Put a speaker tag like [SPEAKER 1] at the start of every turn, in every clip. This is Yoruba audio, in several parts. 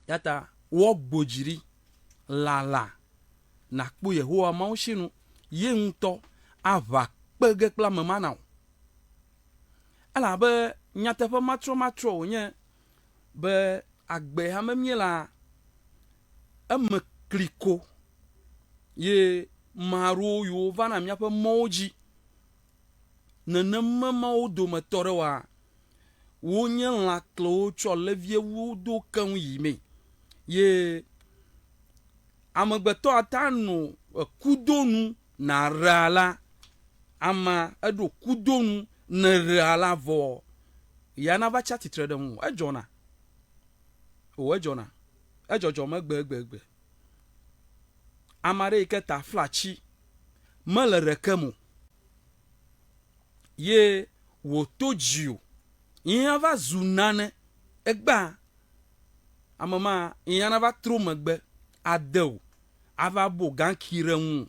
[SPEAKER 1] yata wo gbojiri lala na kpo Yehowa ma shinu ye nto ava kpege kpla mama ala be nyate fa matro nye be agbe ha memiela ame kliko ye maro yo vana mia pe moji nenema ma do me tore wa wo nye la klo cho levie wo do kan yi me ye amegbeto atanu kudonu na rala ama edo kudonu na rala vo ya na ba chati trade mu ejona ejojo megbe amare ke ta flachi malere kemu ye wo tojiu yin va zunane egba amama yin va tro megbe adeu ava bo gankire wu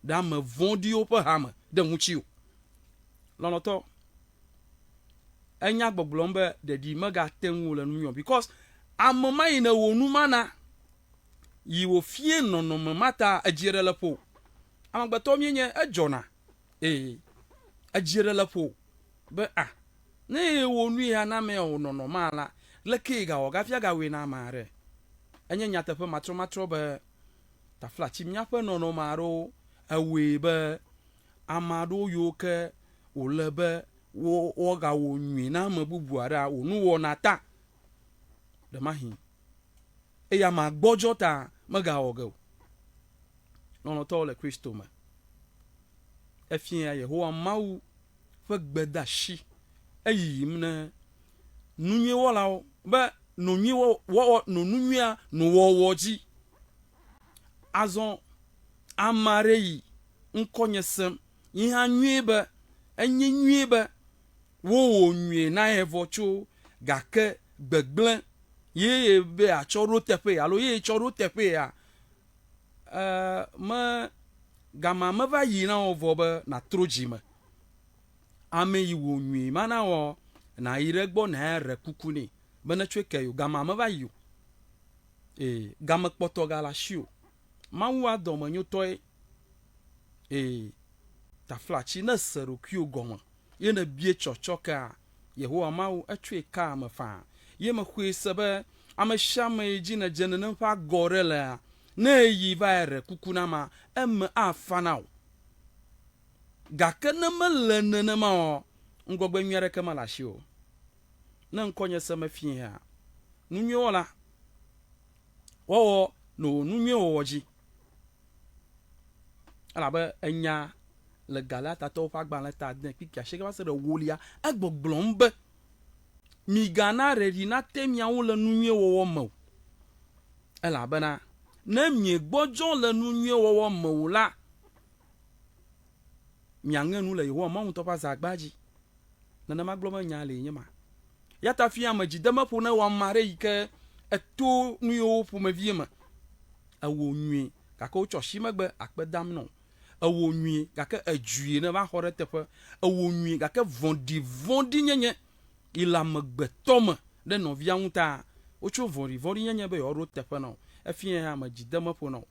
[SPEAKER 1] da me vondi ope hame de muchiu lonoto enya gbogbombe de di mega tenwu le nu because amama ina wonu mana yi wo fie nono mata ajire lepo amagbeto mienye ejona ajire lepo be ne wonu ya na me nono mala leke ga o gafia ga we na mare enye nyatepe matro be ta flachi miape nono maro awe be amado yoke olebe wo ga wo nwi na mabubu ara onu wo nata de mahi eya ma gbojo ta maga ogo nono to le Kristo ma efia Yehowa mawu fe gbedashi eyim na nunye wola be nunye wo no nunya no woji azon amarei nkonyesem ihe nwiebe enye nwiebe wo nwie na evocho gake gbegble ye be achoro tepe alo ye choro tepe ya ma gama mava yina ovobe na trojime ame yi wo nwie mana wo na iregbo na ere kukuni bena chweke yo gama mava yo gama kpoto gala shio mawu adom nyotoy ta flachi na seru kyu goma ye na bie chochoka Yehowa mawu atwe ka mafa ye mahwe sebe amashama eji na jenene fa gorela na yi vaire kukuna ma afanaw gakene melenene ma ngogbe nwere ke malashio na nkonye sema fi ha nunyola wo no nunyo woji alabe enya le galata to fa gban leta den pikia sheke ba se de wolia agbogblombe mi gana redi na temia wo le nunye wo mo alabe na mi gbojo le nunye wo mo la mi angenu le wo mo to pa zagbaji na magloma nya le nyema yata fi amajidema po na wa mare ike eto nuyo po maviema awo nwi kaka ucho shimegbe akpedam no awo nwi kaka ajuye na ba hore tepe awo nwi kaka vondi nyenye ila megbe toma de no via unta ucho vondi nyenye be oro tepe no afie ha amajidema po no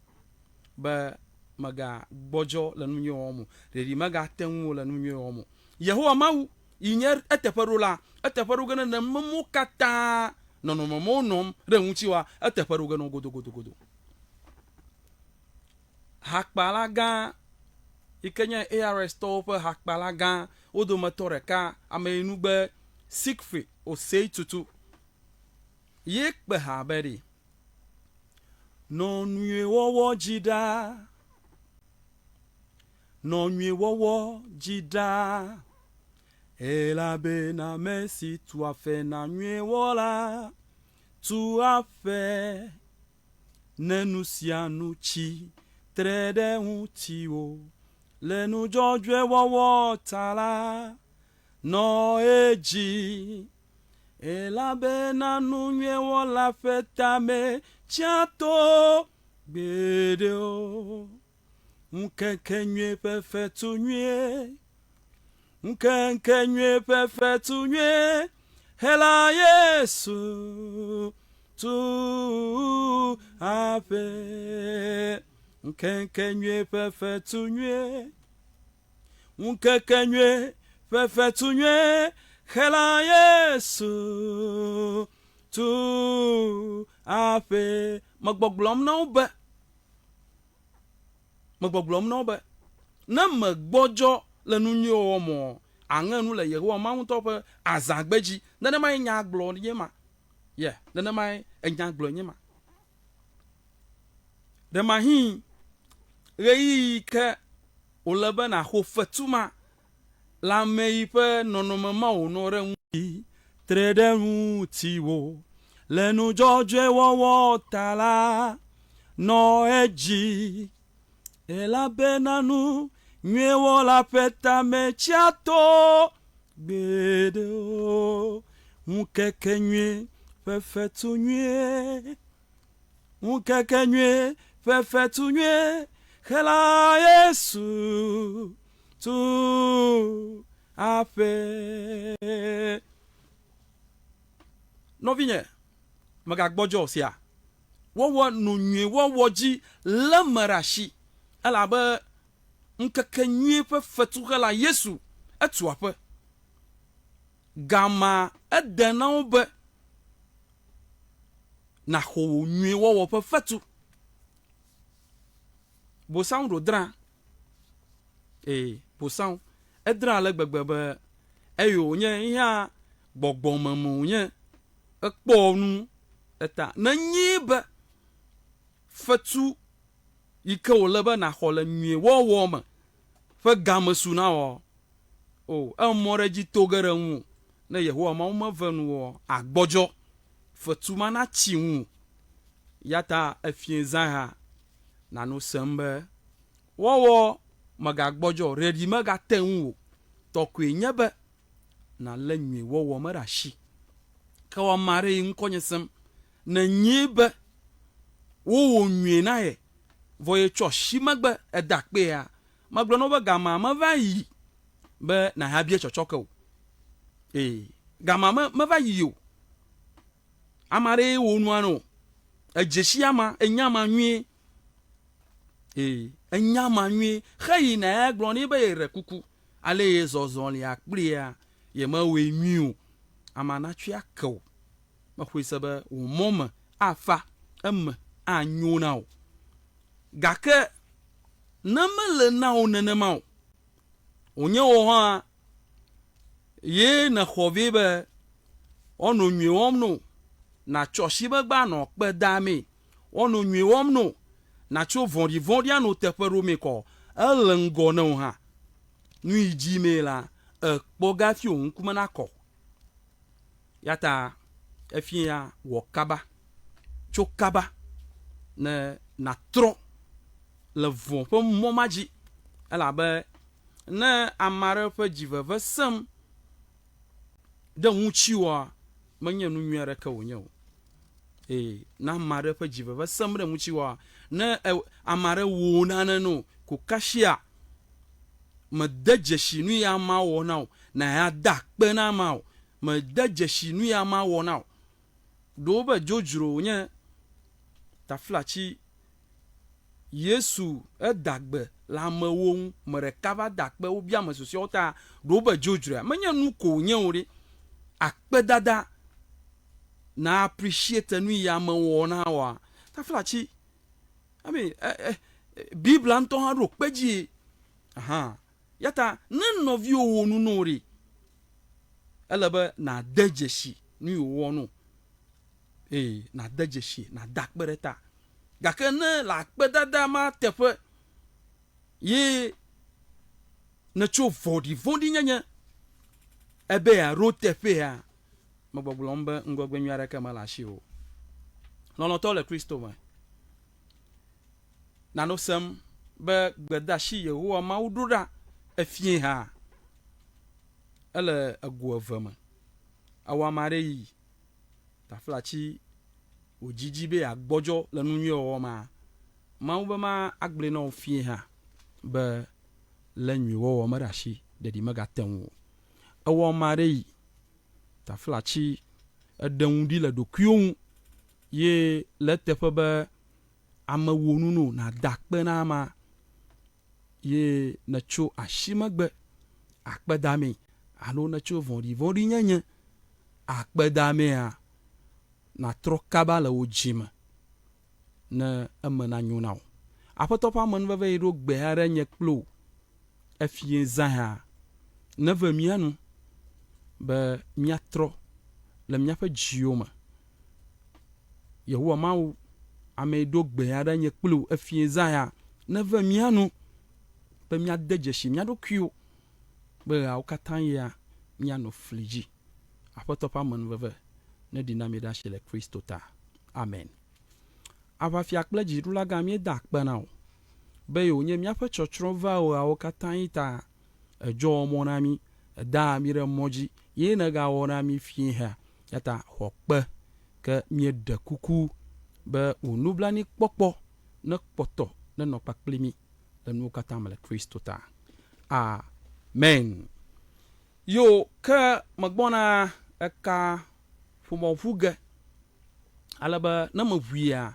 [SPEAKER 1] ba maga gbojo la nunyo omo redi maga tenwo la nunyo omo Yehowa mawu inyer eteperu gana na mumu kata nono monom re unchiwa eteperu gana godo hakpalaga ikenya ARS tope hakpalaga odo motoreka amenugbe sikfri o sei tutu yekbe haberi no nwe wowo jida elabe na merci tu as fait na nwe wola tu as fait nenusianu chi trede utio le nu jojwe wowo tala no eji elabe na nwe wola fetame chato bedeo nkenkenye perfectu nye nkenkenye perfectu nye hela Yesu tu ave nkenkenye perfectunye nkenkenye perfectunye hela Yesu tu ave magboglom no be na magbojo le nunye omo anganu le Yehowa ma unto pe azagbeji na ma nya aglo nye ma yeah na ma nya aglo nye ma de ma hi reyi ke olebe na ho fatuma la mei pe nonoma ma onore nwi trede tiwo lenu joje wo tala no eji ela benanu nyewo la peta mechiato gbedo nkeke nye perfectu nye nkeke nye perfectu nye hela Yesu tu afe novinye magagbojo sia wo nunye wo ji lamarashi ala ba nkeke nye perfectu hela Yesu etu ape gama edena be na ho nwe wo perfectu bo sound odra bo sound edra le gbegbe be eyo nye ihe gbogbomamo nye ekpo nu eta na nyibe fetu ike olebe na hole nwe wo ma fe gamesu na wo amore ji togere nwu na Yehowa ma venu wo agbojo fetu mana chi nwu yata afienza ha na no sembe wo magagbojo redi magatenwu tokwe nyebe na lenwe wo marashi ka wa mare nkonyesem na nyibe wo nwe na ye voye choshi magbe edakpe ya magbe no be gama ma vayi be na ha bie chochoko gama ma vayi yo amare wo nu anu ejeshi ama enyama nwe enyama nwe khayi na egblon ni be re kuku ale yezozon li akpri ya ye ma we nwu amana twi akko ma khwisebe wo mom afa anyu na gake namele na onenema onye wo ha ye na khovibe onu nwiwom no na choshi be gba no pe dame onu nwiwom no na cho vondi anu tepero me ko elengo no ha nu iji mela ekpoga fi on kuma na ko yata efia wo kaba chokaba na tro le von pe momaji ala be na amare pe jiveve sem de nwuchiwa manye nu nwere ka wonye na amare pe jiveve sem de nwuchiwa na amare wo na no ko kashia medeje nu ya ma wo na ya da pe na ma medeje nu ya ma wo na do be jojuro nye taflachi Yesu edagbe la mewo mere kava dakpe obia mesoso ta do be jojura menya nu ko nye ori akpe dada na appreciate nu ya mewo na wa taflachi I mean Bible anto ha ro peji yata none of you wonu nori elebe na dejeshi nu wonu na dejeshi na dakpereta gake ne la kpedada ma tefe ye ne cho vondi nyenye ebe ya ro tefe ya magbogbombe ngogbe nyare ke malashi o lono to le Kristo ma na no sem be gbedashi Yehowa ma udura efie ha ele aguavama awamare yi taflachi ojiji be agbojo le nunye o ma ube ma agble no fie ha be le nyu o ma rashi de di maga tenwo awo mare yi taflachi edenwu di le dokuo ye le tefe be ama wonunu na dakpe na ama ye na cho ashimagbe akpe dame alo na cho vondi nyenye akpe dame a na tro kaba la ojima na amana nyunao apotopa man veve ro gbe are nye kplo efie zaha na ve mianu be miatro le miaƒe dziwo me yehowa mawu ame do gbe are nye kplo efie zaha na ve mianu be miade dzesi miaɖokuiwo be awo katã ya mianɔ fli dzi aƒetɔ ƒe amenuveve ne ɖina mi ɖe asi le Kristo ta. Amen. Aʋafia kple dziɖulaga míeda akpe na wo be wònye míaƒe tsɔtsrɔ̃ va awo katã yi ta edzɔ mɔ na mi eda mi ɖe mɔ dzi ye negawɔ na mi fie ha ya ta xɔ kpe ke míeɖe kuku be wò nublanuikpɔkpɔ ne kpɔtɔ ne nɔ kpakpli mi le nuwo katã me le Kristo ta. Amen. Yo ke megbɔna eka ƒomɔʋu ge alebe ne meʋuia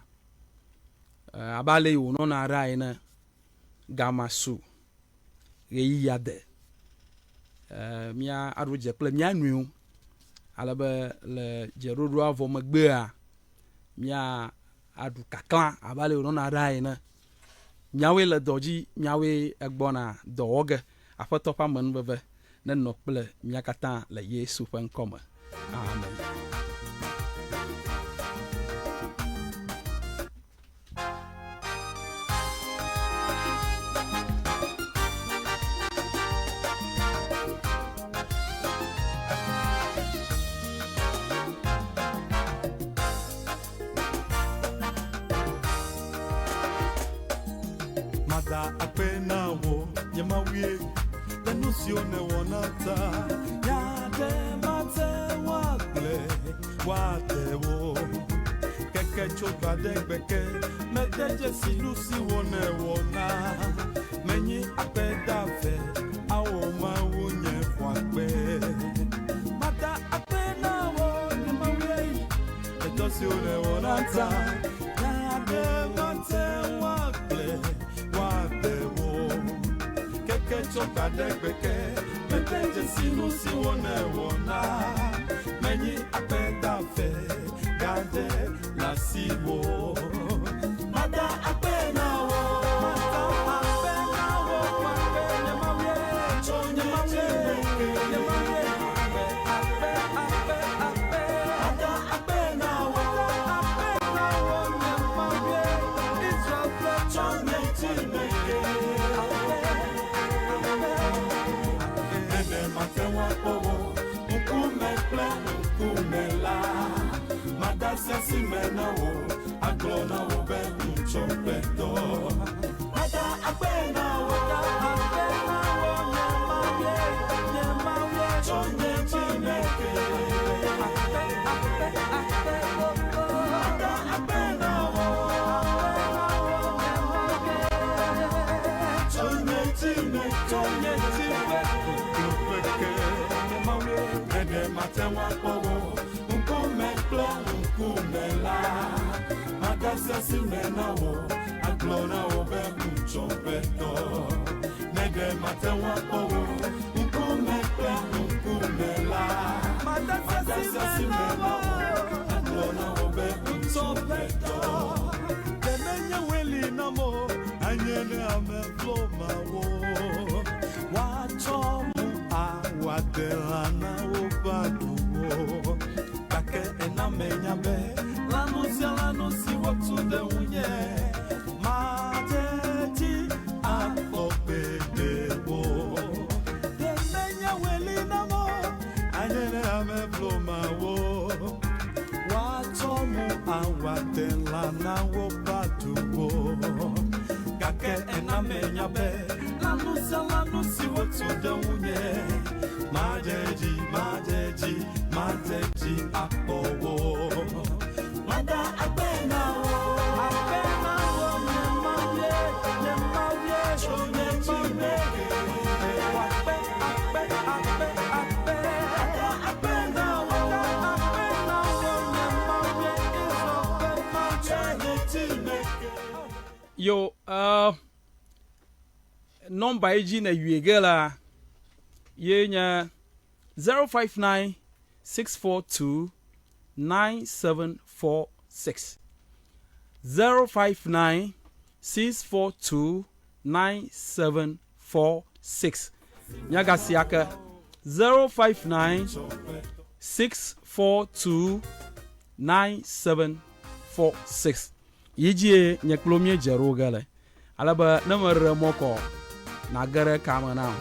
[SPEAKER 1] abe ale wònɔna ɖa ene gamasu ɣeyiɣia de mía aɖo dze kple mía nɔewo alebe le dzeɖoɖoa vɔ megbea mía aɖu kakla abe ale wònɔna ɖa ene míawoe le dɔ dzi míawoe egbɔna dɔ wɔ ge aƒetɔ ƒe amenuveve nenɔ kple mía katã le Yesu ƒe ŋkɔ me. Amen.
[SPEAKER 2] Mada apena wo yemawie denusione wonata yade mate wagle watewo keke choka de beke medeje silusi wone wona menyi apeda fe awo ma wonye kwakbe mada apena wo yemawie denusione wonata yade mate wagle choka degbeke meteje sinu si wone wona menyi apeda fe gade la siwo mada apena wo apena wo apena mawe chonya mawe mawe mada apena wo mawe Israel chonya chimeke matewa owo ukume ple ukumela madasia simena wo aglona wo be unchompeto ada apena wo nyamawe chonye chimeke ada apena wo chonye chimeke matewa owo unkume ple unkumela madasia simena wo aglona wo be unchompeto nede matewa owo unkume ple unkumela madasia simena wo aglona wo be unchompeto temenya weli namo anyene ameflo mawo wachomu awadelana baduwo kake enamenya be lanusi wotu de unye mateti akopedebo demenya welina mo anyere amefloma wo watomu awadelana wo baduwo kake enamenya be lanusi wotu de unye Majeji akpowo mada apena wo nyamawe chonye chimeke ape mada apena wo nyamawe Israel chonye chimeke
[SPEAKER 1] Yo, number ag na yuegela yenya 059 642 9746 059 642 9746 Nyagasiaka 059 642 9746 Yijie nyeklomie jerogale alaba namar moko nagare kamana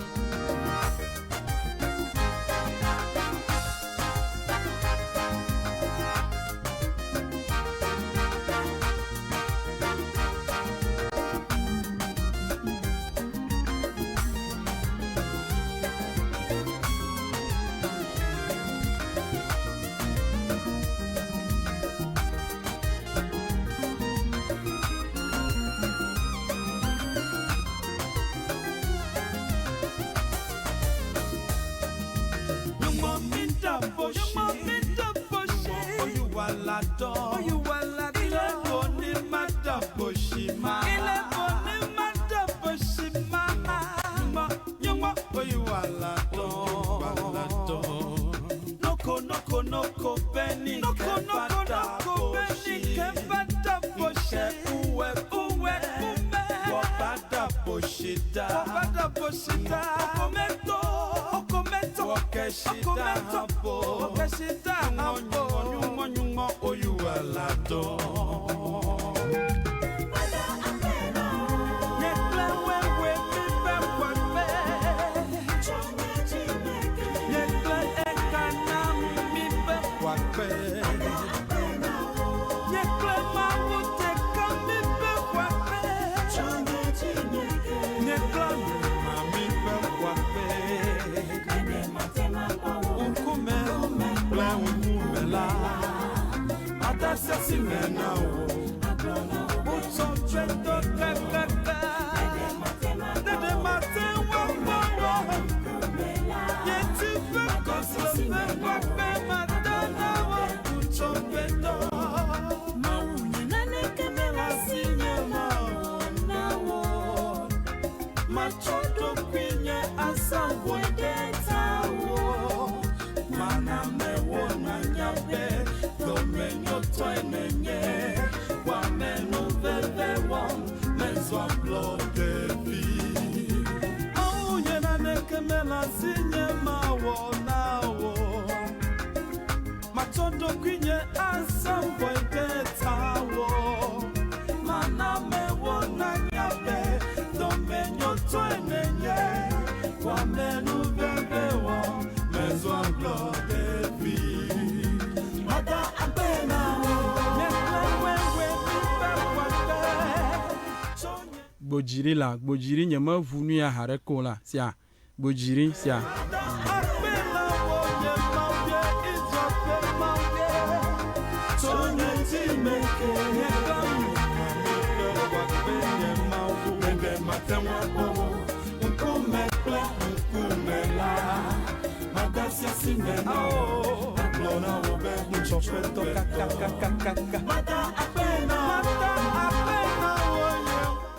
[SPEAKER 1] Bojiri nyama vunu ya hareko la sia bojiri sia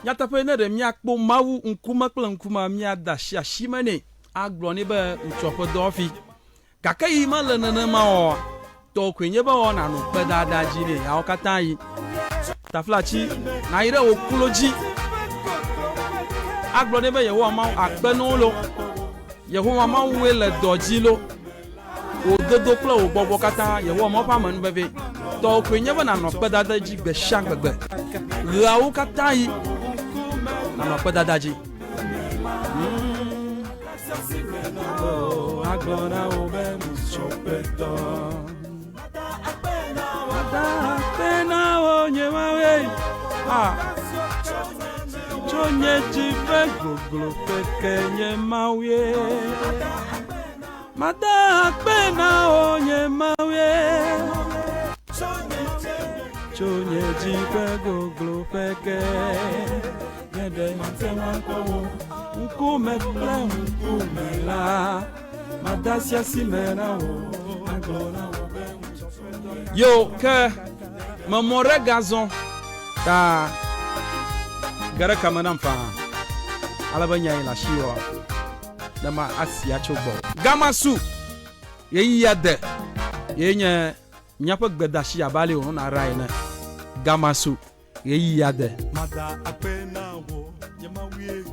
[SPEAKER 1] Nyatape ne de miakpo mawu nkuma kple nkuma mia dashi ashimene agloni be nchopo dofi kakai ma le nene ma o to kwenye ba o na no pe dada ji le ya o kata yi taflachi na ire okuloji agloni be yewo ma akpe no lo yewo ma we le doji lo o dodo kple o gbogbo kata yewo ma pa manu bebe to kwenye ba na no pe dada ji gbe sha gbegbe la o kata yi I'm not daji. Agora obe chopeto. Pena onye mawe. Chonye jive goglo pekenye mawe. Mada pena onye mawe. Chonye jive goglo pekenye de matewa ko nkume ple nkume la madasia simena o agora o be yo ke mamore gazon ta gara kama nan fa alabanya ila shiwa na ma asia chogbo gama su yeyi yade yenye nyapa gbedashi abale onu na rai na gama su yeyi yade
[SPEAKER 2] mada apena wo yemawie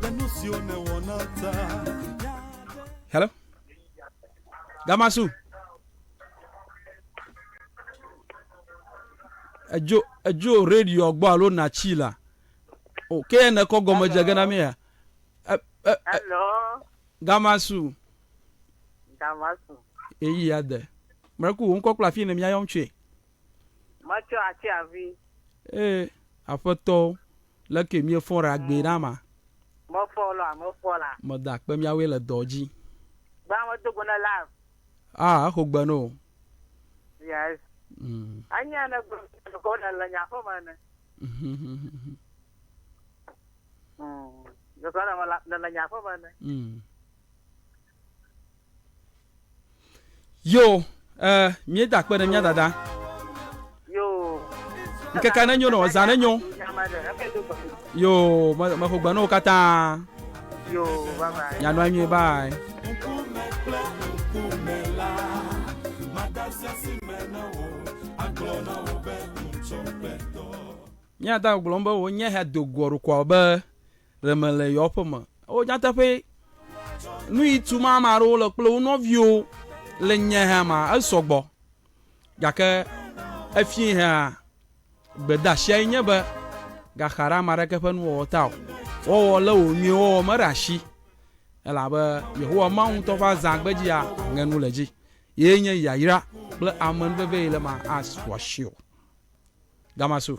[SPEAKER 2] yanusione wonata.
[SPEAKER 1] hello gama su ejo radio gbo alo na chila o ke na ko gomo jagana me ya
[SPEAKER 3] hello
[SPEAKER 1] gamasu eyi yade mreku nko kla fi na mi ayom twe
[SPEAKER 3] macho ati avi
[SPEAKER 1] afoto la ke mi fon ra gbe na ma
[SPEAKER 3] mo fola
[SPEAKER 1] mo da pe mi awe le doji
[SPEAKER 3] ba mo dogo na live
[SPEAKER 1] ho gba no
[SPEAKER 3] yes anya na go na la nya fo mana yo kana mala na nya fo mana
[SPEAKER 1] yo mi da pe na mi dada
[SPEAKER 3] yo
[SPEAKER 1] nke kana nyo no za na nyo yo ma ho gba no kata
[SPEAKER 3] yo bye bye
[SPEAKER 1] ya no anyi bye nya da glomba wo nya ha dogoro kwa ba remele yopoma o jata pe nu itu ma maro lo plo no view le nya ha ma asogbo jake afie ha beda shay nya ba ga khara mara ka fan wo taw wo la wo mi wo marashi ala ba yeho ma un to fa zagbaji ya nganu leji yenya yayira bla amon bebe le ma as for sure gamasu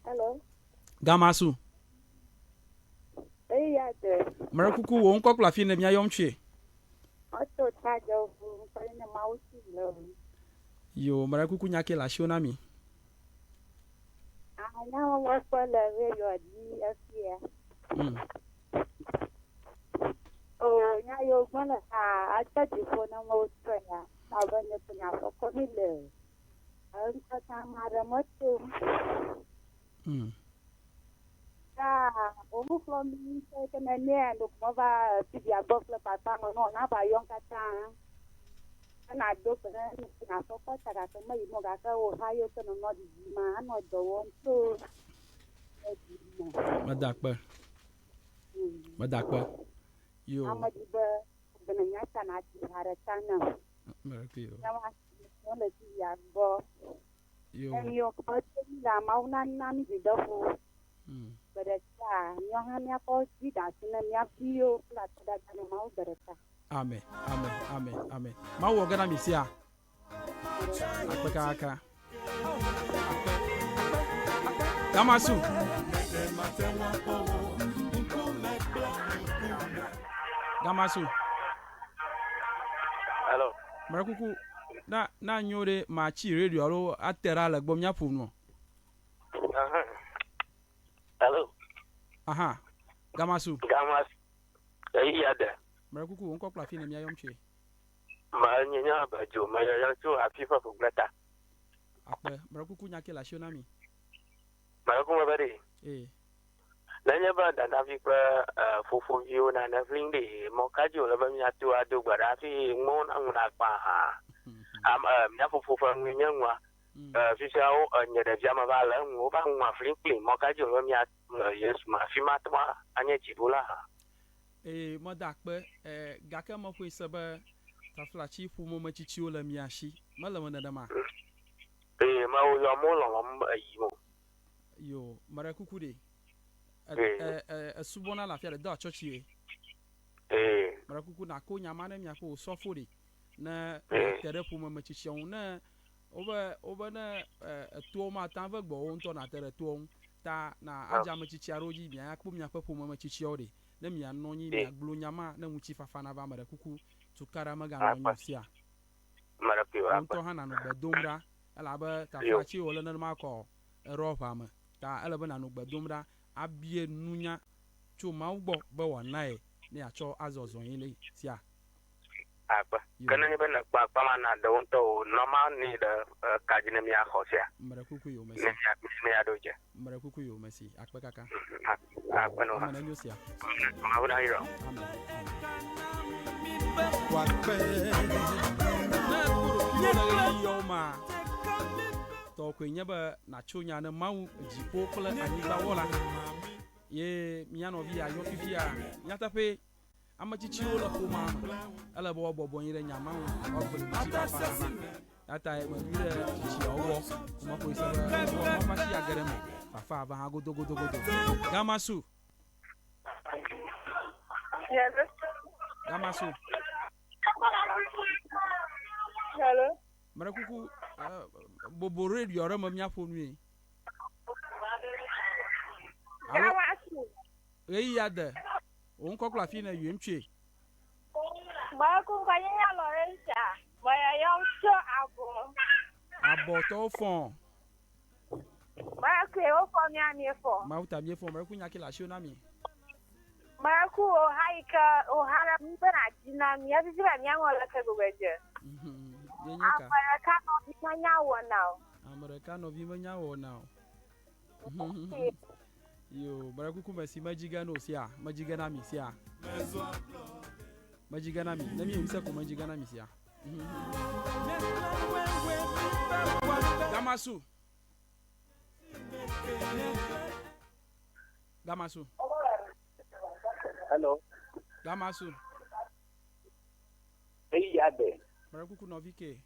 [SPEAKER 4] hello
[SPEAKER 1] gamasu
[SPEAKER 4] yade
[SPEAKER 1] marakuku wo nko kla fi na mi ayom twe
[SPEAKER 4] auto charge of na mausi lo
[SPEAKER 1] yo marakuku nyake la shona mi
[SPEAKER 4] na wa kwa la radio di afia nya yo mana ata di fona mo tsaya abanye punya ko ni le an ta tamara moto omu flomi ke na ne ndo ko ba ti dia bokle papa mo no na ba yon kata na do na na so ko tara to mai mo ga ka o ha yo to no di ma no do won to madakpa yo amadi ba bana nyata na ti haratana
[SPEAKER 1] marakio
[SPEAKER 4] na wa no ti ya bo yo ko ti la mauna na mi di do bereta nyoha mia ko di da sina mia bio la tada na mau bereta
[SPEAKER 1] amen ma wo gana mi sia akaka gamasu
[SPEAKER 3] hello
[SPEAKER 1] marakuku na nyore ma chi radio ro atera la gbom nya punu
[SPEAKER 3] hello
[SPEAKER 1] gamasu
[SPEAKER 3] yade
[SPEAKER 1] marakuku nko kla fi na mi ayom twe
[SPEAKER 3] ma nyanya ba jo ma ya to afifa fo glata
[SPEAKER 1] akpe marakuku nyake la shona mi
[SPEAKER 3] marakuku ma bari nanya ba da na fi pa fufu view na na flingde mo kajo la ba mi atu adu gbara fi ngon anguna pa ha nya fufu fa nya nwa fi sao nya da jama ba la ngo ba nwa flingli mo kajo la mi yes ma fi matwa anya jibula ha
[SPEAKER 1] mo da akpe gaka mo ko isaba tafla chi fu mo machichi ola mi ashi malama na dama
[SPEAKER 3] ma o yo mo lo mo ayi mo
[SPEAKER 1] yo marakuku de subona la fiare da chochi marakuku na ko nyama na mi akọ sofo de na tere fu mo machichi on na oba na to ma tan va gbo on to na tere to ta na aja machichi aroji bi akpo mi akpo mo machichi o de na mi anonyi mi aglo nyama na mu chi fafa na ba marakuku tukara maga no nyusia
[SPEAKER 3] marakuku
[SPEAKER 1] on to hana no bedomra ala ba ta fachi wala na ma ko rofa ma ta ala ba na no bedomra abie nunya chu ma ugbo be wonai ne acho azozo yin le sia
[SPEAKER 3] apa kana ni bana pa mana da wonto normal ni da kajina mi akhosia
[SPEAKER 1] mara kuku yo mesi
[SPEAKER 3] ne ya doje
[SPEAKER 1] mara kuku yo mesi akpa kaka
[SPEAKER 3] apa no
[SPEAKER 1] amana nyosia
[SPEAKER 3] awuna hiro
[SPEAKER 2] wakpe
[SPEAKER 1] na kuro kyo na yo ma to kwenya ba na chonya na mawu jipo kle aniba wola ye miano via yo fifia nyata pe amachichi ola ko mama ala bo bobo yire nyama o ko ti ba fa ata e ma bire chi owo kuma ko isa ba ma shi agere mo fa ba ha godo gamasu
[SPEAKER 5] Yes.
[SPEAKER 1] gamasu
[SPEAKER 5] Hello.
[SPEAKER 1] mara kuku bobo radio ra ma mia fo nu
[SPEAKER 5] Gamasu.
[SPEAKER 1] ya de on ko kla fi na yemtwe
[SPEAKER 5] Ba ku kwa nya Lorenza. Ba ya yom so abo.
[SPEAKER 1] to fon
[SPEAKER 5] Ba ku e o ko mi ani fo.
[SPEAKER 1] ma uta mi fo mara kunya kila shi na mi
[SPEAKER 5] Ba ku o haika o hara mi bana jina mi ya bi ba mi angola ka go beje.
[SPEAKER 1] yenyaka
[SPEAKER 5] America no mi nya wo now.
[SPEAKER 1] Americano vi manya wo now yo mara kuku mesi majiga no sia majiga na mi sia majiga na mi na mi imsa ko majiga na mi sia gamasu
[SPEAKER 3] hello
[SPEAKER 1] gamasu
[SPEAKER 3] yade
[SPEAKER 1] mara kuku no vike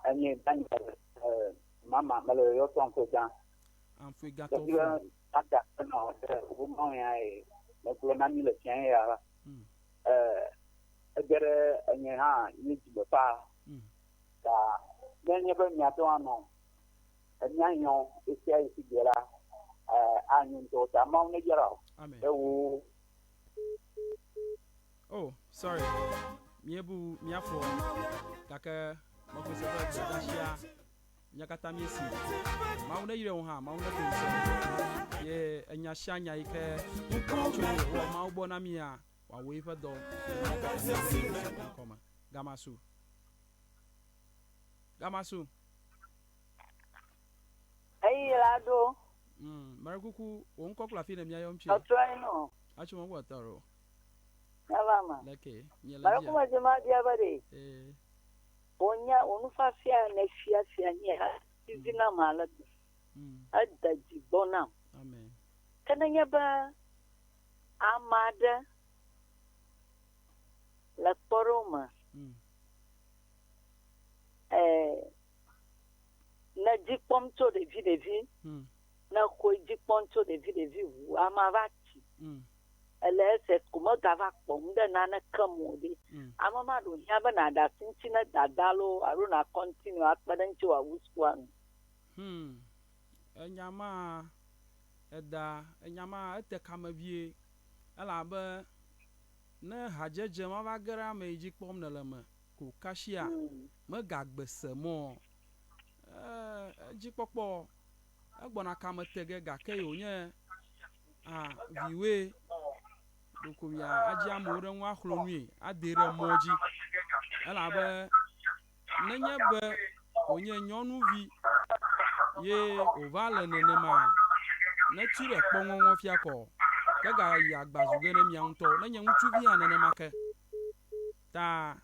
[SPEAKER 3] ani dan mama malo yo ton ko ja
[SPEAKER 1] amfui gato
[SPEAKER 3] ada no wo mo ya e no ko na mi le tian ya agere anye ha ni ti ba da nenye ba nya to ano anya yo isia isi gera anyu to ta ma ne gera
[SPEAKER 1] amen
[SPEAKER 3] ewu
[SPEAKER 1] oh sorry miebu miafo kaka mafose ba dashia nyakata miesi mauna yire ho ha mauna kunse ye anya shanya ike ukocho wo maubo na mia wa we fa do koma gamasu
[SPEAKER 5] Ai lado.
[SPEAKER 1] marakuku won kokla fi na mia yom chi
[SPEAKER 5] Try no.
[SPEAKER 1] achu mo wataro
[SPEAKER 5] Navama.
[SPEAKER 1] leke nyela
[SPEAKER 5] Mara kuma jema dia bare. Onya onufa fia na fia nya. Izina mala. Adda jibona.
[SPEAKER 1] amen
[SPEAKER 5] Kana nya ba amada la poroma. Na jipom to de vi. Na ko jipom to de vi amavati. Elese kuma gava kpomda na na kamode. Amama do nyaba na da tintina dadalo aruna continue akpadanchi wa wuswan.
[SPEAKER 1] Enyama ete kamavie ala ba na hajeje ma ba gara ma eji kpom na lama ko kashia ma gagbese mo eji popo agbona kamatege gake onye viwe dokumya aji amore nwa khronwi adere moji ala ba nanye ba onye nyonu vi ye ovale nene ma na tire kponwo fia ko kaga ya gbazuge ne mia nto na nya ntu vi anene make ta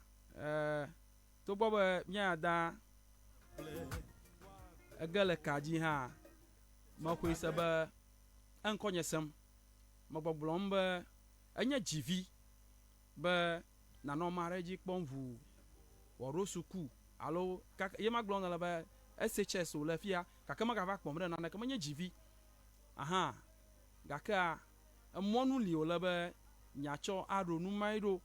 [SPEAKER 1] to bobe mia da agale kaji ha mako isaba ankonyesem magboblombe anya jivi be na no mareji kponvu worosuku alo yema glon la ba SHS o la fia kakama ka va kpomre na na kamanya jivi aha gaka monu li o la ba nyacho aronu mairo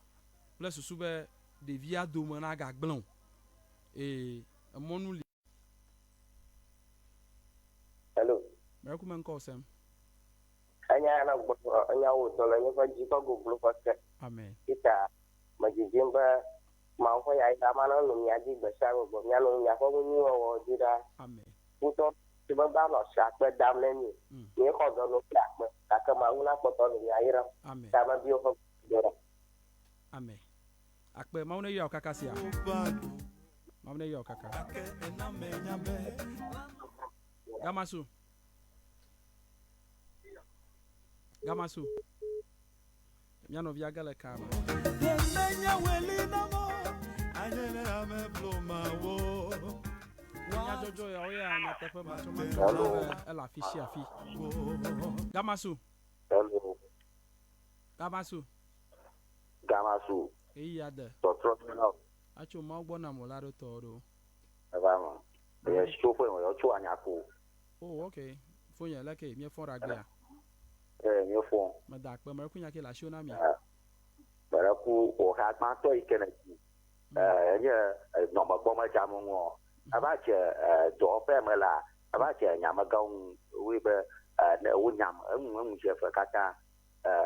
[SPEAKER 1] plus sube de via do na ga gblon monu li
[SPEAKER 3] hello
[SPEAKER 1] mera kuma nko sem
[SPEAKER 3] anya na anya wo to la nyefa ji ko go faste
[SPEAKER 1] amen
[SPEAKER 3] kita majijimba ma ho ya ita mana no mi adi gbe sa go mi anu ya ko ni wo dira
[SPEAKER 1] amen
[SPEAKER 3] uto ti ba ba no sha pe dam le ni ko do no pla pe ka ma una ko to ni ayira
[SPEAKER 1] amen
[SPEAKER 3] ta ma bi o ko dira
[SPEAKER 1] amen akpe mauna ya okakasia mauna ya okaka Gamasu Miano viagala kama
[SPEAKER 2] Nenya welina mo anyele ame bloma wo
[SPEAKER 1] Nya jojo ya oya nya tepe matoma ela fishi afi Gamasu
[SPEAKER 6] Hello Gamasu
[SPEAKER 1] Eyi ade
[SPEAKER 6] Totro na
[SPEAKER 1] Acho ma ogbo na molaro toro
[SPEAKER 6] Vamos e show foi o chu anyako
[SPEAKER 1] Oh okay Fonya leke mi fon ragbe
[SPEAKER 6] mi fon
[SPEAKER 1] ma da pe ma kunya ke la show na mi
[SPEAKER 6] Baraku o ha ma to ikene nye no ma gbo ma jamu ngo abache do pe mela abache nyama gaun we be na wo nyam nwu chef kaka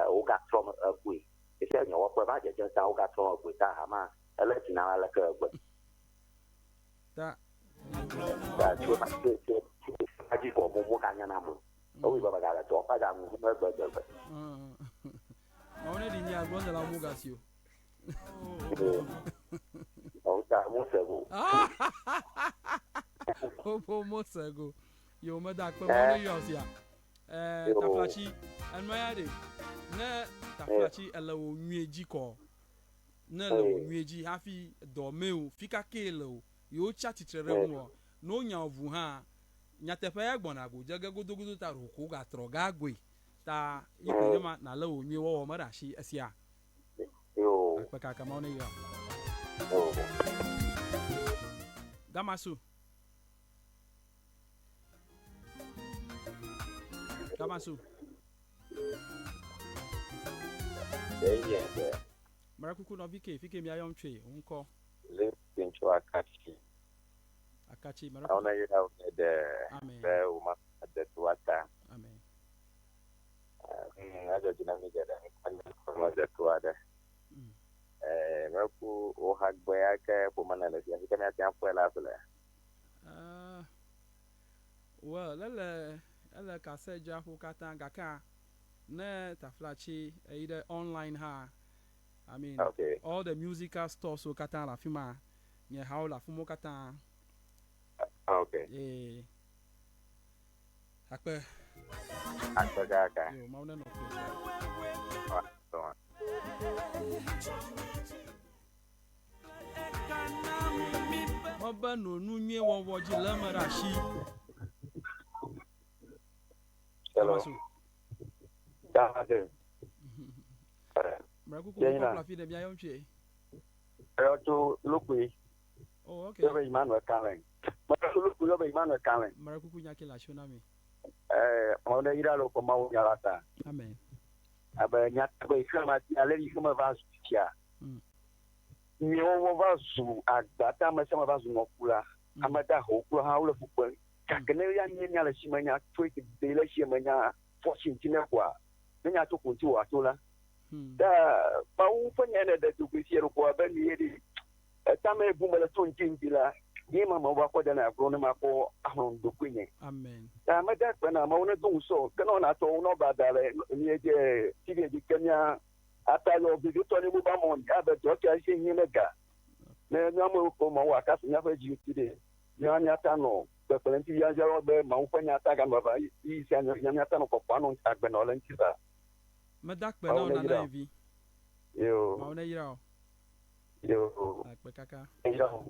[SPEAKER 6] o ga from agui ise nyo wo ba je sa o ga from agui ta ha ma ele ti na la ka gbe
[SPEAKER 1] ta
[SPEAKER 6] tu ma tu aji ko mo ka nya na mo o we ba ga la to pa ga mu ma gbe gbe
[SPEAKER 1] Mauna di nya gwanda la mugasio
[SPEAKER 6] o ta mo se go
[SPEAKER 1] Opo mosego yo ma da pe mauna yo sia taflachi anmayade na taflachi ala wo nweji ko na la wo nweji hafi do meu fika kelo yo chat tere mo no nya ovu ha nya tepe egbona go jege godogodo ta ro ko ga tro ga gwe ta ikema na la wo nwe wo ma da shi asia
[SPEAKER 6] yo
[SPEAKER 1] akpa ka mauna yo Gamasu Marakuku no fike mi ayom twe unko
[SPEAKER 6] le pincho akachi
[SPEAKER 1] marakuku
[SPEAKER 6] ona yira de be uma de tuata
[SPEAKER 1] amen
[SPEAKER 6] ajo dinamika da kwa de tuada maraku o hagbo yake po manana si afika mi ati po la sole
[SPEAKER 1] well lele ka seja hu kata gaka na taflachi either online ha I mean all the musical stores so kata la fima nye how la fumo kata akpe
[SPEAKER 6] gaka
[SPEAKER 1] yo mauna no Maba no nunye wowoji lamara shi
[SPEAKER 6] hello
[SPEAKER 1] Marakuku ko la fi de bia yom twe
[SPEAKER 6] to lokwe
[SPEAKER 1] oh okay
[SPEAKER 6] yo be Emmanuel Kalen marakuku lokwe yo be Emmanuel Kalen
[SPEAKER 1] Marakuku nya ke la shona mi
[SPEAKER 6] ona ira lo ko mawo nyalata
[SPEAKER 1] amen
[SPEAKER 6] aba nya be kama ti ale yi kuma va sutia ni wo va su agata ma sama va su ngokula amada ho ku ha ulo fukwe kakene ya ni nya la shimanya tweet de la shimanya fortune tina kwa nya to kunti wa tola da ba un fanya ne da ku siyar ko ba ni yedi ta me bu mala ton jinjila ni ma ma ba ko da na agro ma ko ahon do kunye
[SPEAKER 1] amen
[SPEAKER 6] da ma da na ma wona don so kana na to no ba da le ni je ti di kenya ata lo bi to ni mu ba mo ya ba to ka shi ni mega na na mo ko ma wa ka nya fa ji ti de nya nya ta no be plenty ya jaro be ma un fanya ta ga ma ba yi sia nya ta no ko pa no agbe no len ti ba
[SPEAKER 1] Madak pe na na vi.
[SPEAKER 6] Yo.
[SPEAKER 1] Mauna yira.
[SPEAKER 6] Yo.
[SPEAKER 1] Akpe kaka.
[SPEAKER 6] Yo.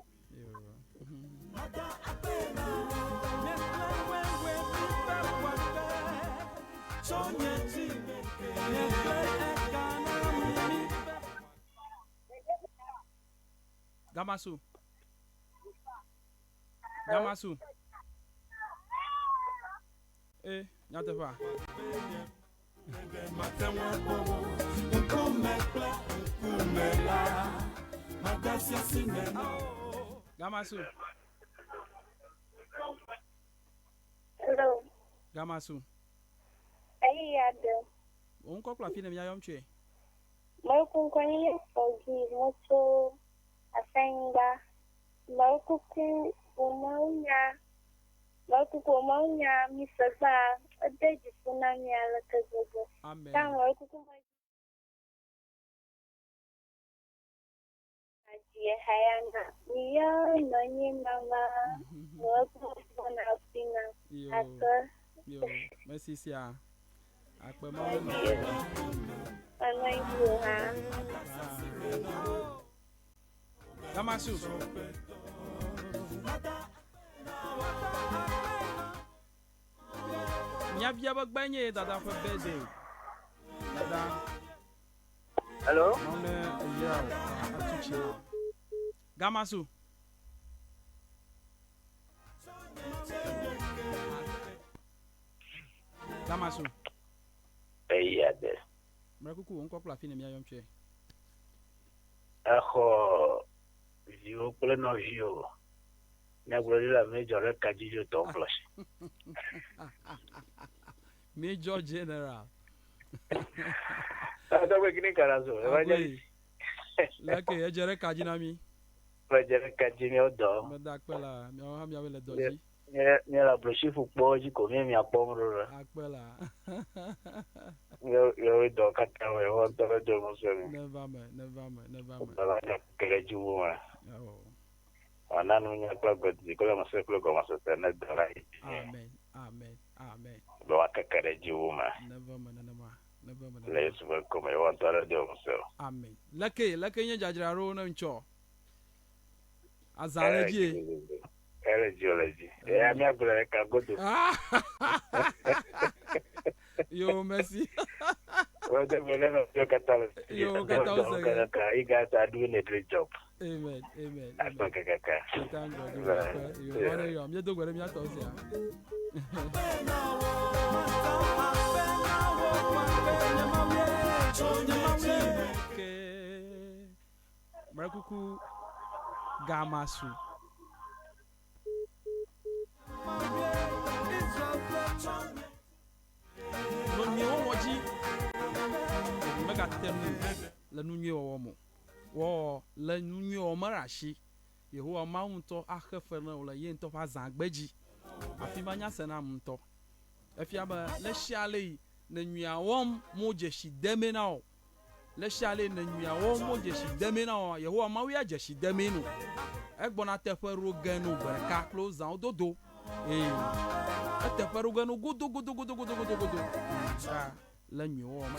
[SPEAKER 1] Gamasu. Nyate fa. Gamasu.
[SPEAKER 4] Hello.
[SPEAKER 1] Gamasu.
[SPEAKER 4] Ayi ade.
[SPEAKER 1] Unko kwa fine mya yomche.
[SPEAKER 4] Marukun kwani ogi moto asenga. Marukuku umaunya misaba adeji funanya la kazogo.
[SPEAKER 1] Amen.
[SPEAKER 4] Tango marukuku ye hayana niyo nonyi mama woku bona pinga aka
[SPEAKER 1] yo merci sia akpe mo
[SPEAKER 4] anai kuha
[SPEAKER 1] Gamasu Nyabia bagbanye dada for birthday dada
[SPEAKER 3] Hello?
[SPEAKER 1] on yeah atuchi Gamasu Gamasu
[SPEAKER 3] Yeah, this.
[SPEAKER 1] Mrakuku onko kla fini mi ayomche
[SPEAKER 3] Aho, you pull no view. Nagula major kajijo to flush.
[SPEAKER 1] Major General
[SPEAKER 3] I don't make any carazo.
[SPEAKER 1] Lake ejere kajinami
[SPEAKER 3] Major kajinio do.
[SPEAKER 1] Madakpela mi o ha mi awele doji
[SPEAKER 3] Near a brochure for Boji, come in your pomero.
[SPEAKER 1] Akpela
[SPEAKER 3] You don't cut away one dollar.
[SPEAKER 1] Never man
[SPEAKER 3] Keraju woman.
[SPEAKER 1] Oh
[SPEAKER 3] Ananu club got the column of circle of master, not the right.
[SPEAKER 1] Amen
[SPEAKER 3] Loaka Keraju woman.
[SPEAKER 1] Never man
[SPEAKER 3] Let's welcome a $1.
[SPEAKER 1] Amen Lake nye jajira ro na ncho Azaleji
[SPEAKER 3] Geology. Yeah, I'm not going to go to.
[SPEAKER 1] Yo merci
[SPEAKER 3] Well, the women of your catalog.
[SPEAKER 1] You
[SPEAKER 3] guys are doing a great job.
[SPEAKER 1] Amen
[SPEAKER 3] That's okay.
[SPEAKER 1] Thank God you honor you am ye dogwere mi atosia Marakuku Gamasu no ni o moji mega temu la nunye o mo wo la nunye o marashi yehowa maunto ahefe na ola ye nto fa zangbeji afimanya sena mto afiaba le shale na nnuawom moje shi deme na o le shale na nnuawom moje shi deme na o yehowa mawi aje shi deme no egbona tefe roganu berka close down dodo tefe roganu gudu la nnuawom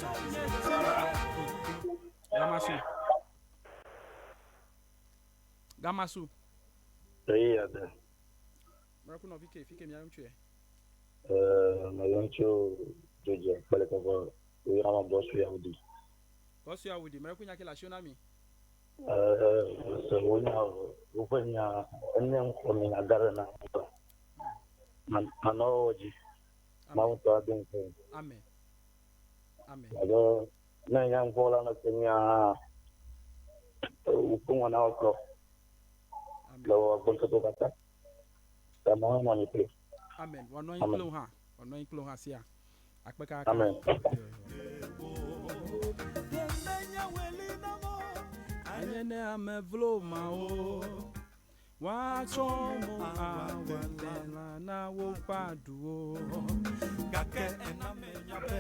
[SPEAKER 1] Gamasu
[SPEAKER 3] Yeah, then.
[SPEAKER 1] Marakuno fike mi ayomche
[SPEAKER 3] Maloncho Jojo, Balakova, we are a boss. We are with you.
[SPEAKER 1] Boss you with Marakunya kila shona mi
[SPEAKER 3] So when you are onion coming a garden, Manoji, Mount Adin.
[SPEAKER 1] Amen
[SPEAKER 3] Although Nayam Vola Kenya, Upon our clock. Lower Bontobata. The money, please.
[SPEAKER 1] Amen. One include ha sia. Akpeka.
[SPEAKER 3] Amen.
[SPEAKER 1] Anyene amevlo mao. Wa chomo awandela na wo paduo. Gake enamenya be.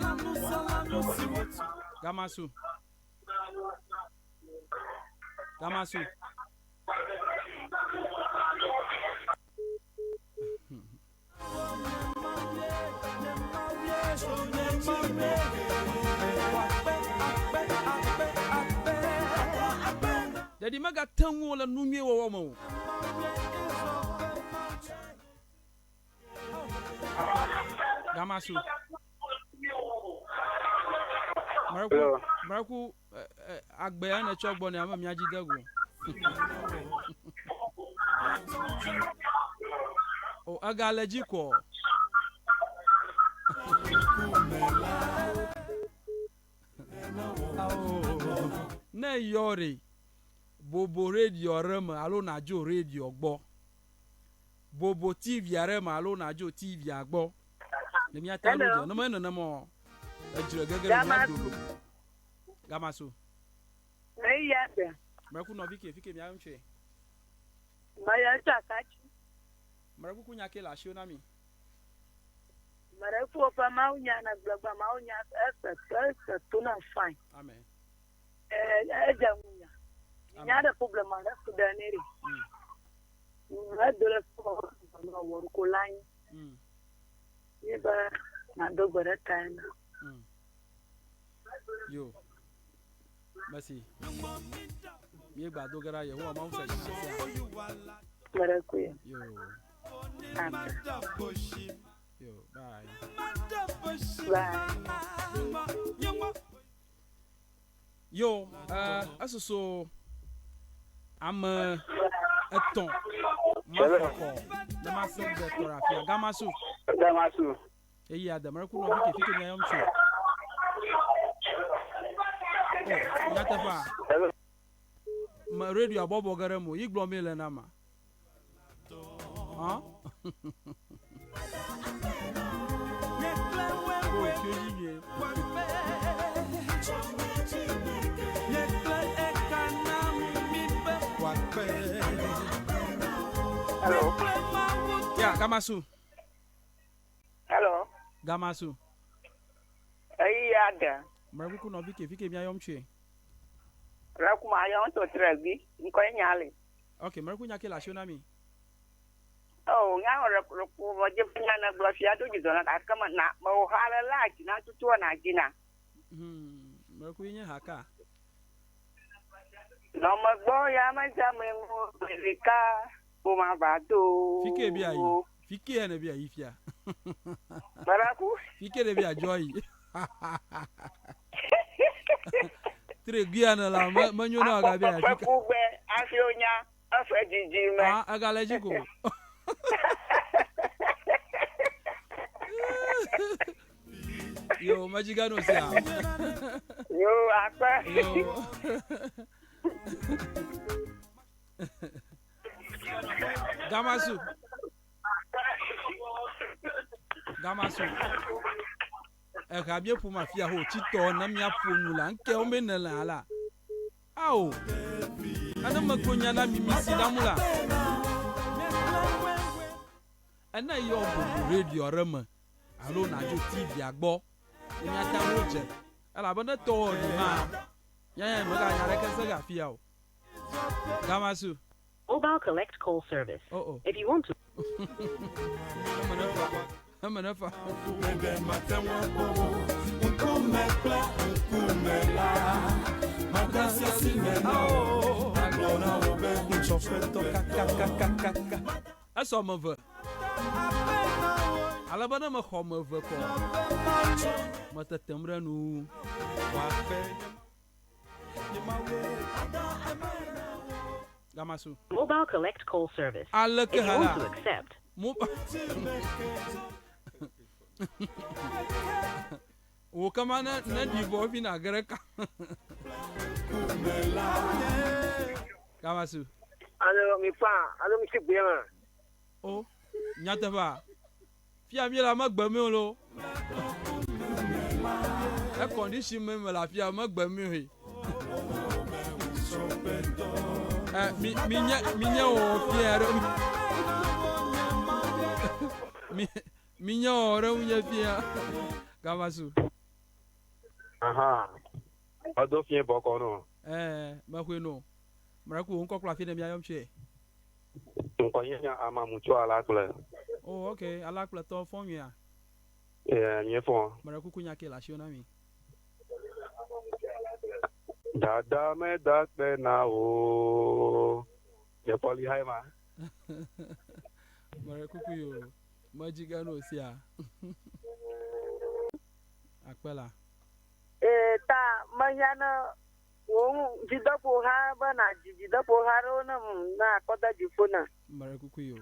[SPEAKER 1] Nanu salano siwotu. Gamasu. Daddy maga tanwo la nunye wo mo. Gamasu. Maraku agbe ya na chogbo ni ama mi ajidago. O agaleji ko. Na yori bobo radio rema alo na jo radio gbo bobo tv rema alo na jo tv agbo le mi ata lo no me no mo ejire gegere mi adolo Gamasu
[SPEAKER 5] ya be
[SPEAKER 1] Maraku no fike mi ayonche
[SPEAKER 5] maya chakachi
[SPEAKER 1] Maraku kunya ke la shiona mi
[SPEAKER 5] Maraku opa maunya na glaba maunya esa tuna fine
[SPEAKER 1] amen
[SPEAKER 5] eja munya Nyada problem ana sudaneri. Adole so no wor ko line. Yeba na dogbara time.
[SPEAKER 1] Yo. Merci. Ye gba dogara ye ho ma wo se
[SPEAKER 5] Marakuya.
[SPEAKER 1] Yo. Yo, bye.
[SPEAKER 5] Bye.
[SPEAKER 1] Yo, so I'm a ton. Mafoko. The master doctor afia Gamasu.
[SPEAKER 3] Gamasu.
[SPEAKER 1] Yeah, the Mercury no ke fike nyam chu. Oh, yatafa. Ma radio abobo garamo, igbo mele na ma. Huh?
[SPEAKER 3] Hello.
[SPEAKER 1] Yeah, Gamasu.
[SPEAKER 3] Hello.
[SPEAKER 1] Gamasu.
[SPEAKER 3] Ayi ada.
[SPEAKER 1] Mercury no fike mi ayom chu.
[SPEAKER 3] Rakuma ayon to trabi, nko nyale.
[SPEAKER 1] Okay, Mercury nyake la shona mi.
[SPEAKER 3] Oh, nga ko waje panya na glafia do jidona kama na mo hala la na tutu na jina.
[SPEAKER 1] Mercury nya haka.
[SPEAKER 3] No magbo ya ma jamu Amerika kuma bato.
[SPEAKER 1] Fike bi ayi. Fike na bi ayi fia.
[SPEAKER 3] Baraku?
[SPEAKER 1] Fike de bi ajoy. Tre guiana la manyo na ga bi ayi.
[SPEAKER 3] Fa kugbe afionya afa jiji me.
[SPEAKER 1] Ah, agalaji ko. Yo, majigano sia.
[SPEAKER 3] Yo, apa?
[SPEAKER 1] Yo. Gamasu. Ka bie pu mafia ho tito na mia ponu la nke o menela ala. Ao. Ana makonya na mimisi damula. Ana yo bu radio rema. Alo na jo TV agbo. Ni ata roje. Ala bana to ni ma. Ya me ga nyare ka se ga fia o. Gamasu.
[SPEAKER 7] Mobile collect call service.
[SPEAKER 1] Oh.
[SPEAKER 7] If you want to.
[SPEAKER 1] I'm an offer. I saw my ver. Alabama, my home of a call. What a tembranu. Gamasu.
[SPEAKER 7] Mobile collect call service.
[SPEAKER 1] I look
[SPEAKER 7] if you
[SPEAKER 1] at
[SPEAKER 7] want to accept.
[SPEAKER 1] O kama na divorce na gareka. Gamasu.
[SPEAKER 3] Alo mi sibema.
[SPEAKER 1] Oh, nyata ba. Fia mi la magba mi lo. E condition me la fia magba mi he. Minya o fiero. Minya o re unya fia. Gamasu.
[SPEAKER 3] Aha. Odo fie boko no.
[SPEAKER 1] Ma kwe no. Maraku unko kwa fie na mi ayom che.
[SPEAKER 3] Nko nya ama mucho ala kule.
[SPEAKER 1] Oh, okay. Ala kule to fon ya.
[SPEAKER 3] Nye fon.
[SPEAKER 1] Maraku kunya ke la shona mi.
[SPEAKER 3] Dada me dakbe na o. Ye poli hai ma.
[SPEAKER 1] Maraku kuyo. Majiga no sia. Akpela.
[SPEAKER 5] Ta mayana wo jidapo ha bana jidapo haro na koda jifona.
[SPEAKER 1] Maraku kuyo.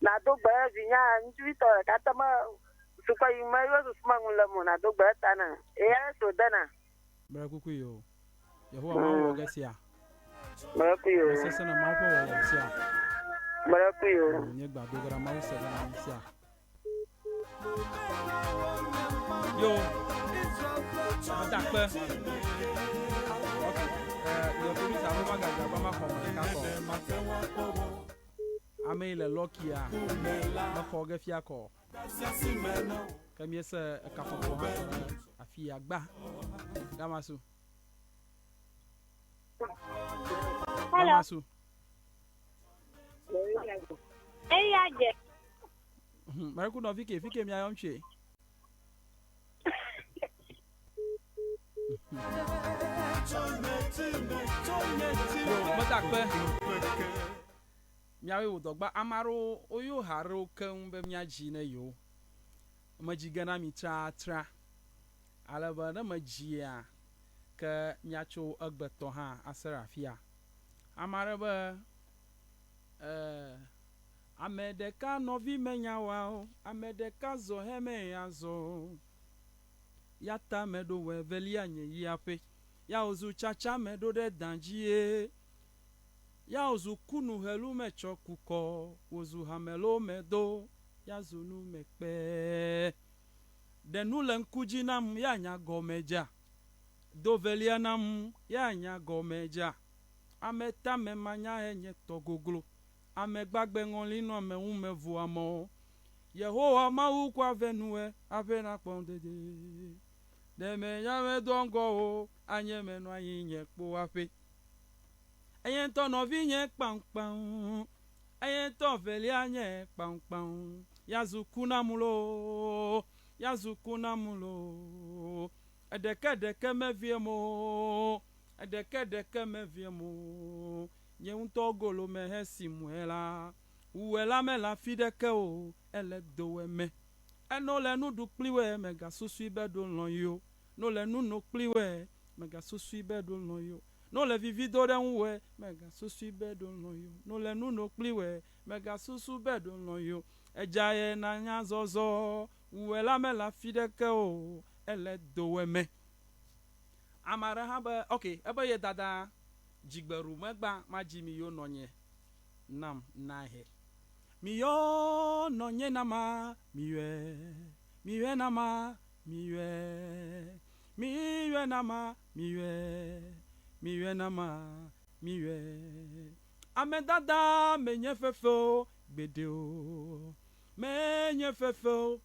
[SPEAKER 5] Na do ba vinya ntwito katama suka imayo susmangula mo na do ba tana. So dana.
[SPEAKER 1] Maraku kuyo. Yehowa ma wo gasia.
[SPEAKER 5] Marakuyo.
[SPEAKER 1] Sasa na ma wo gasia.
[SPEAKER 5] Marakuyo.
[SPEAKER 1] Nye gba dogara ma wo se na sia. Yo. Dakpe. Okay. The police are over gaza ba ma communicator. Ame le lucky a. Ma ko ga fia ko. Kam yesa ka fofo ha. Afia gba. Gamasu.
[SPEAKER 4] Hello.
[SPEAKER 1] Namasu.
[SPEAKER 4] Hey, Aje.
[SPEAKER 1] Mariku no fike mi ayom che. Matakpe. Miawe udogba amaro oyo haro kan be miaji na yo. Majiga na mi tra. Alaba na majia ka miacho agbeto ha aserafia. Amara ba amedeka novi menyawa amedeka zo heme yazo yata medo we velia nye yape ya ozu chacha medo de danjie ya ozu kunu helu mecho kuko ozu hamelo medo ya zunu mekpe denu lenkuji nam ya nya gomeja do velia nam ya nya gomeja ameta memanya enye togoglo amegbagbe ngolino amehun vu amo Yehowa mawu kwa venue avena pondede de me yame dongo anye meno ayinye kpo ape ayen to no vinye pampam ayen to veli anye pampam yazukuna mulo edeke meviemo edeke meviemo nye unto golo me hesimuela uela me la fideke o ele dowe me eno le nu du pliwe mega susu bedo lonyo no le nu no pliwe mega susu bedo lonyo no le vivido de nwe mega susu bedo lonyo no le nu no pliwe mega susu bedo lonyo ejaye na nya zozo uela me la fideke o ele dowe me amara habe okay ebe ye dada jigberu megba maji mi yo nonye nam nahe mi yo nonye nama miwe nama miwe nama miwe nama miwe amedada menye fefo gbedeo menye fefo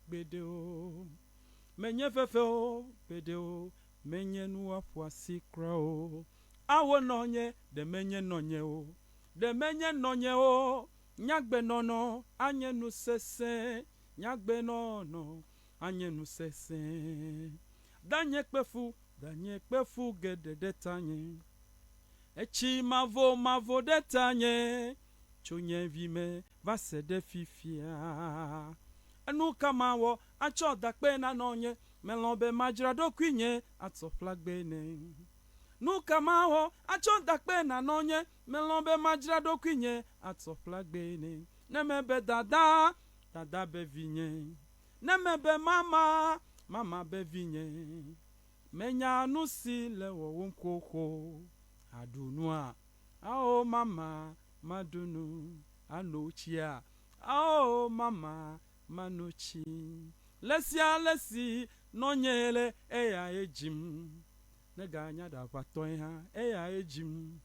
[SPEAKER 1] gbedeo menye nuwa poasi krao awo nonye de menye nonye o nyagbe nono anye nu sese nyagbe nono anye nu sese danye kpefu gede detanye echi mavo detanye chonye vime vase de fifia anu kama wo acho dakpe na nonye melombe majra do kwinye atoflagbe ne nuka maho achonda kpe na nonye melombe majra do kwinye atoflagbe ne nemebe dada bevinye nemebe mama bevinye menya nusi lewo wonkoko adunua ao mama madunu anochia ao mama manochi lesi nonyele eya ejim nega anya da kwato ha eya ejim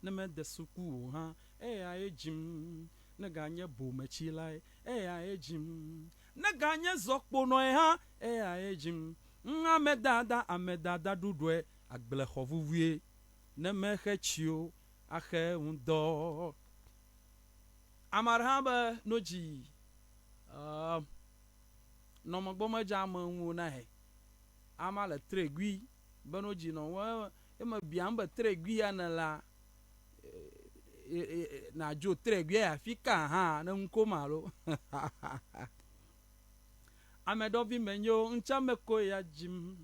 [SPEAKER 1] na me de suku ha eya ejim nega anya bo machila eya ejim nega anya zokpo no ha eya ejim amedada dudwe agble khovuvie na me khechio akhe undo amarhaba noji no magbo ma jama nwu na he amala tregui banoji no wa e ma biamba tregui anala na jo tregui afika ha na nkomalo amedovi menyo nchame ko ya jim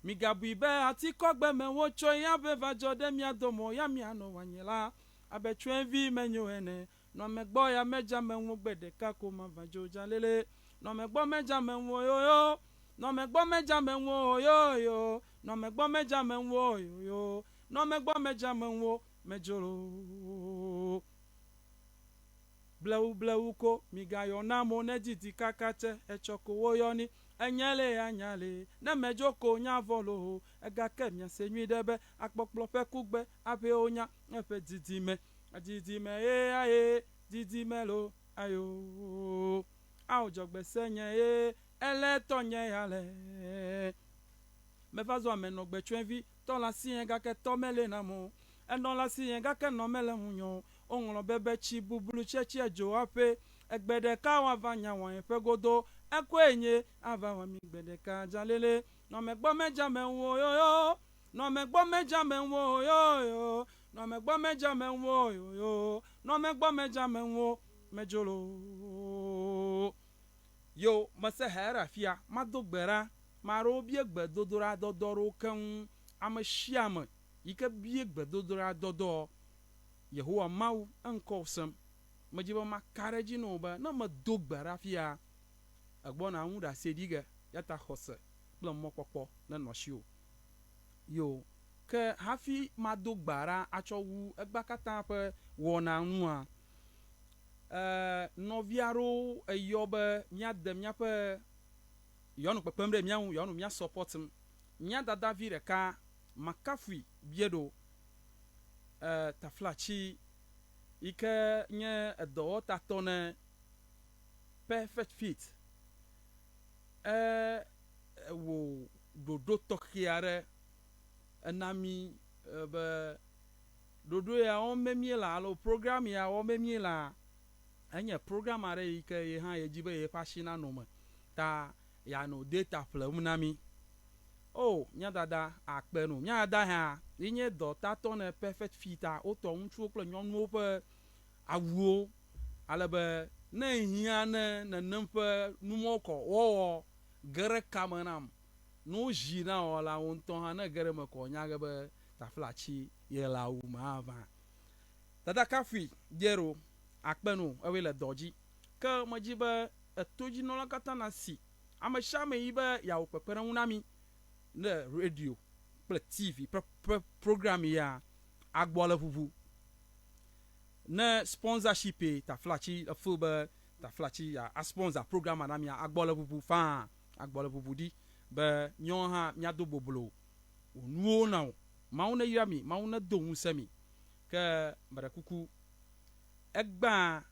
[SPEAKER 1] migabu ibe atikogbe menwo cho ya beva jode mi adomo ya mi ano wanyela abetwenvi menyo ene no megbo ya meja menwo gbedeka ko ma vajo jalele no megbo meja menwo yoyo no megbo meja menwo yoyo no megbo meja menwo yoyo no megbo meja menwo mejoro blau ko migayo na mo nejiti kakate echoko woyoni anyale na mejoko nya volo ega kemya senwidebe akpokplo pekugbe ape onya epe didime aye didimelo ayo aujogbe senye ele tonye yale mevazo amenogbe twenvi to la sien ga ke tomele na mo enola si yenga ke no mele hunyo onlo bebe chi bubulu cheche jo ape egbedeka wa vanya wa epegodo ekwenye ava wa mi gbedeka jalele no megbo meja menwo yo no megbo meja menwo yo no megbo meja menwo yo no megbo meja menwo mejolo yo mase hera fia madogbera maro bie gbedodora dodoro kan amashiama yike bie gbedodora dodo Yehowa mau ankosem majiba makareji no ba na madogbera fia agbona nwuda sediga yata hose bla mokpokpo na noshio yo ke hafi madogbara achowu egbakata pe wona nua noviaro eyobe miade miape yonu pepemre miawu yonu mia supportim mia dada vireka makafui biedo taflachi ike nye edo tatone perfect fit wo dodo tokiare enami be dodo ya o memiela alo program ya o memiela enye program are ike ye ha ye jibe ye pashina no me ta ya no data plum nami oh nya dada akpenu nya dada ha inye do tatone perfect fit a oto nchu klo nyonu pe awuo alebe na hia na nempe numoko wo gere kamanam no jina wala wonton ha na gere mako nya be taflachi ye lawu maava dada kafi jero akpenu awele doji ka majiba etoji no lakata na si amashame ibe ya opepere unami na radio ple tv program ya agbola vuvu na sponsorship taflachi afuba taflachi ya a sponsor program anami ya agbola vuvu fa agbola vuvu di be nyon ha nyado bobolo onuo na mauna yami mauna dohun semi ke marakuku egba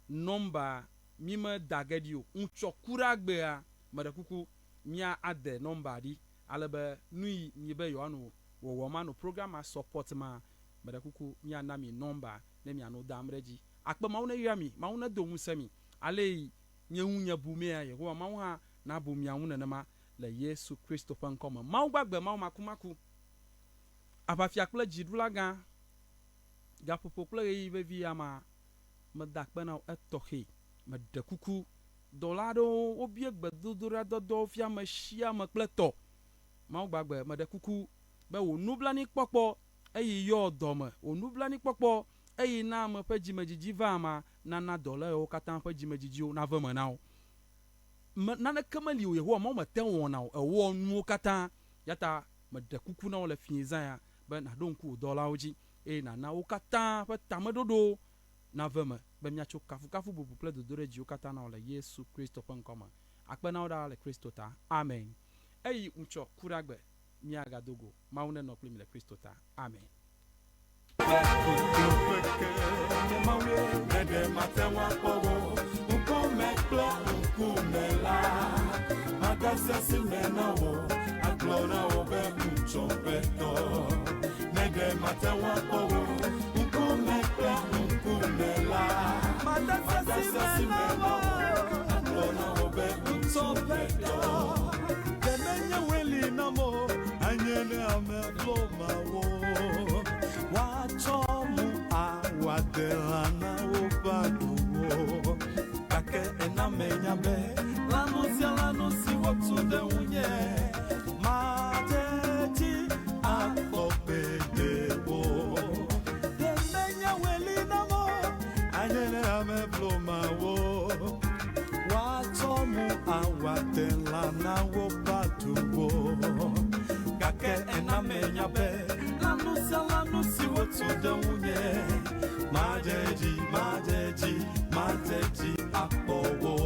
[SPEAKER 1] number mima dagadio unchokura gbe a marakuku mia ade number di alebe nui nyibe yoanu wo ma no program a support ma marakuku mia na mi number ne mi anu damreji akpa mauna yami mauna dohun semi ale nyehunya bume a yeho mauna na bumia una na ma le Yesu Kristo pankoma mau gbagbe mau makumaku abafia kple jidula ga gapopo kple yi bevi ama medakpe na etohe medekuku dolado obie gbedodora dodo fia meshia me kple to mau gbagbe medekuku be wo nublani kpokpo eyi yo dome wo nublani kpokpo eyi na me pe jimejiji va ma na dole o katan pe jimejiji o na ve me na o na ne kamali o yeho ma ten won na o wo nu katan yata medekuku na o le finza ya be na donku dola oji na o katan pe tamedodo na ve me be mia cho kafu bubu ple dodore ji o katan na o le Yesu Kristo pankoma akpe na o da le Kristo ta amen eyi uncho kuragbe mia gadogo maune no pli le Kristo ta amen
[SPEAKER 2] Wadelana obaduo kake enamenya be lano si wotu de unye mateti akopedebo demenya welina mo anyele ame bloma wo watomu awadelana obaduo kake enamenya be lano si wotu de unye Majeji, apowo